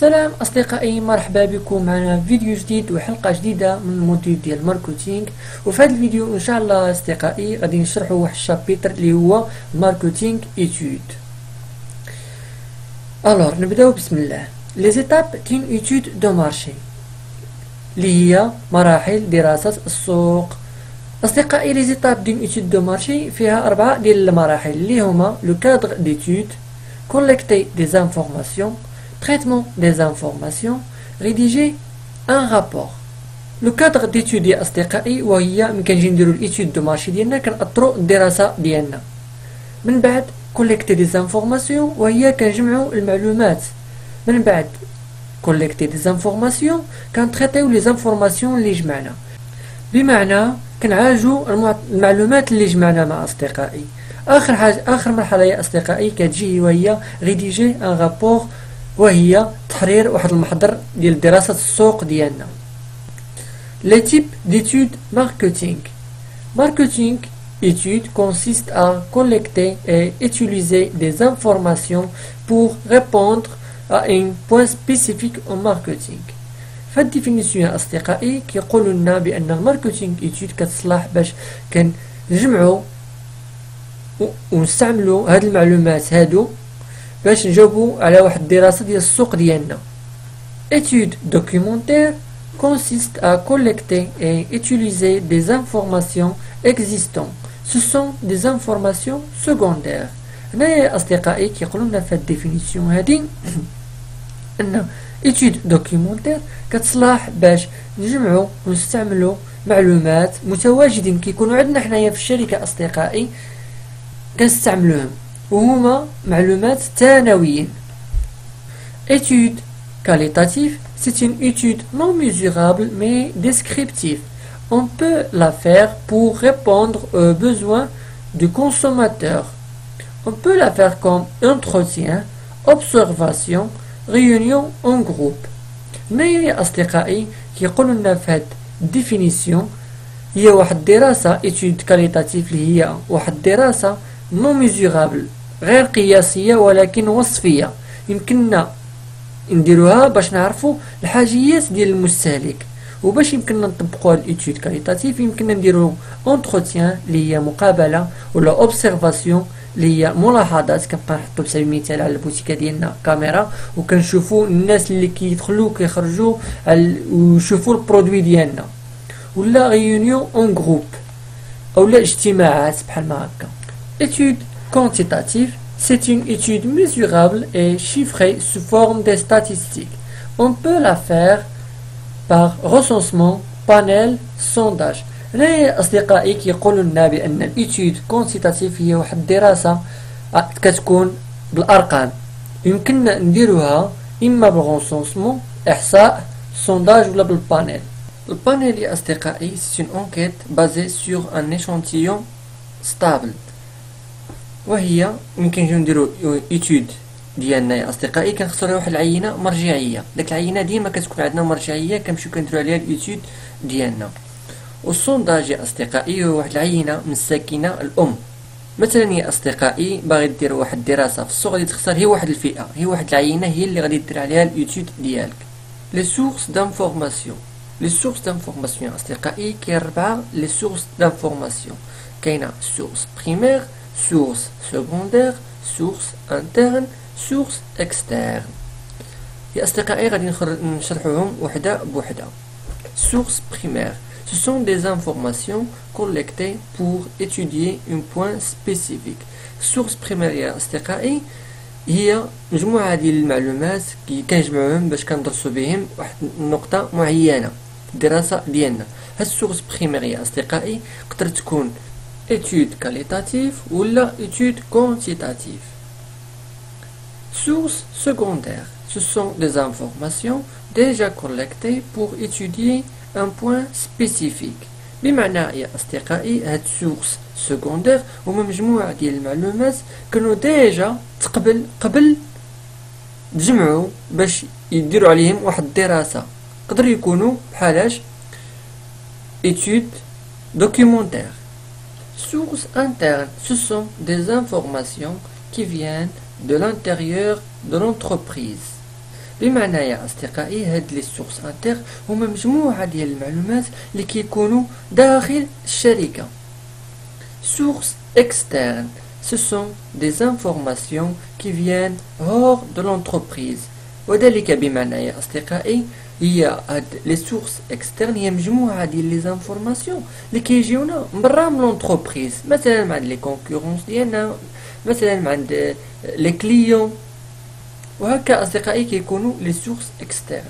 سلام أصدقائي، مرحبا بكم معنا فيديو جديد وحلقة جديدة من الموديل ديال الماركتينغ. وفي هذا الفيديو إن شاء الله أصدقائي غادي نشرحوا واحد الشابيتر اللي هو ماركتينغ إيتود. ألور نبداو بسم الله. لي زيتاب دين إيتود دو مارشي اللي هي مراحل دراسة السوق. أصدقائي لي زيتاب دين إيتود دو مارشي فيها 4 ديال المراحل اللي هما لو كادر ديتود، collecter des informations, traitement des informations, rédiger un rapport. Le cadre d'étude يا أصدقائي وهي ملي كنجي نديرو الإيتود دو مارشي ديالنا كنأطرو الدراسة ديالنا. من بعد collecter des informations وهي كنجمعو المعلومات. من بعد collecter des informations كنتريطيو لي زانفورماسيون اللي جمعنا، بمعنى كنعالجو المعلومات اللي جمعنا مع أصدقائي. آخر مرحلة يا أصدقائي كتجي وهي ريديجي ان رابور، وهي تحرير واحد المحضر ديال دراسة السوق ديالنا. لي تيب ديتود ماركتينغ. Marketing étude consiste à collecter et utiliser des informations pour répondre à un point spécifique au marketing. فهاد الديفينيسيون يا أصدقائي كيقولوا لنا بأن الماركتينغ إيتود كتصلح باش كنجمعوا ونستعملوا هاد المعلومات هادو باش نجاوبوا على واحد الدراسة ديال السوق ديالنا. Étude documentaire consiste à collecter et utiliser des informations existantes. Ce sont des informations secondaires. هنايا أصدقائي كيقولوا لنا في هاد الديفينيسيون هادي أن étude documentaire كتصلح باش نجمعوا ونستعملوا معلومات متواجدين كيكونوا عندنا حنايا في الشركة أصدقائي كنستعملوهم، وهما معلومات ثانويين. Étude qualitative, c'est une étude non mesurable mais descriptive. On peut la faire pour répondre aux besoins du consommateur. On peut la faire comme entretien, observation, réunion en groupe. هنايا أصدقائي كيقولوا لنا في هاد الديفينيسيون هي واحد الدراسة étude qualitative اللي هي واحد الدراسة non mesurable غير قياسية ولكن وصفية، يمكننا نديروها باش نعرفوا الحاجيات ديال المستهلك. وباش يمكننا نطبقوها الإيتود كاليتاتيف يمكننا نديرو اونتروتيان اللي هي مقابلة، ولا اوبسيرفاسيون اللي هي ملاحظات. كنبقى نحطو بسبيل المثال على البوتيكه ديالنا كاميرا وكنشوفوا الناس اللي كيدخلوا كيخرجوا ويشوفوا البرودوي ديالنا، ولا ريونيون اون جروب اولا اجتماعات بحال ما هكا. Étude quantitative, c'est une étude mesurable et chiffrée sous forme de statistiques. On peut la faire par recensement, panel, sondage. هنايا أصدقائي كيقولوا لنا بأن الإيتود كونتيتاتيف هي واحد الدراسة كتكون بالأرقام، يمكننا نديروها إما بالغونسونسمون إحصاء sondage ولا بالبانيل. البانيل يا أصدقائي c'est une enquête basée sur un échantillon stable، وهي ممكن نجيو نديرو إيتود ديالنا يا أصدقائي كنختارو واحد العينة مرجعية. داك العينة ديما كتكون عندنا مرجعية كنمشيو كنديرو عليها الإيتود ديالنا. والسونداج يا أصدقائي هو واحد العينة من الساكنة الأم. مثلا يا أصدقائي باغي دير واحد الدراسة في السوق غادي تختار هي واحد الفئة، هي واحد العينة هي اللي غادي دير عليها الإيتود ديالك. لي سورس دانفورماسيون. لي سورس دانفورماسيون يا أصدقائي كاين 4 لي سورس دانفورماسيون. كاينة سورس بريمير، source secondaire, source interne, source externe. يا أصدقائي غادي نشرحوهم وحدة بوحدة. Source primaire, ce sont des informations collectées pour étudier un point spécifique. Source primaire يا أصدقائي هي مجموعة ديال المعلومات كنجمعوهم باش كندرسو بهم واحد النقطة معينة الدراسة ديالنا. هاد السورس بريمير يا أصدقائي تقدر تكون étude qualitative ou la étude quantitative. Sources secondaires, ce sont des informations déjà collectées pour étudier un point spécifique. بمعنى يا أصدقائي هاد sources secondaires هما مجموعة ديال المعلومات كانوا ديجا قبل تجمعوا باش يديروا عليهم واحد الدراسة. قدر يكونوا بحالاش étude documentaire. Sources internes, ce sont des informations qui viennent de l'intérieur de l'entreprise. بمعنى يا أصدقائي هاد لي سورس انتر هما مجموعة ديال المعلومات اللي كيكونوا داخل الشركة. Sources externes, ce sont des informations qui viennent hors de l'entreprise. وذلك بمعنى يا أصدقائي هي هاد لي سورس اكسترن هي مجموعة ديال لي زانفورماسيون اللي كيجيونا برا من لونتربريز، مثلا من عند لي كونكورونس ديالنا، مثلا من عند لي كليون، وهكا أصدقائي كيكونوا لي سورس اكسترن.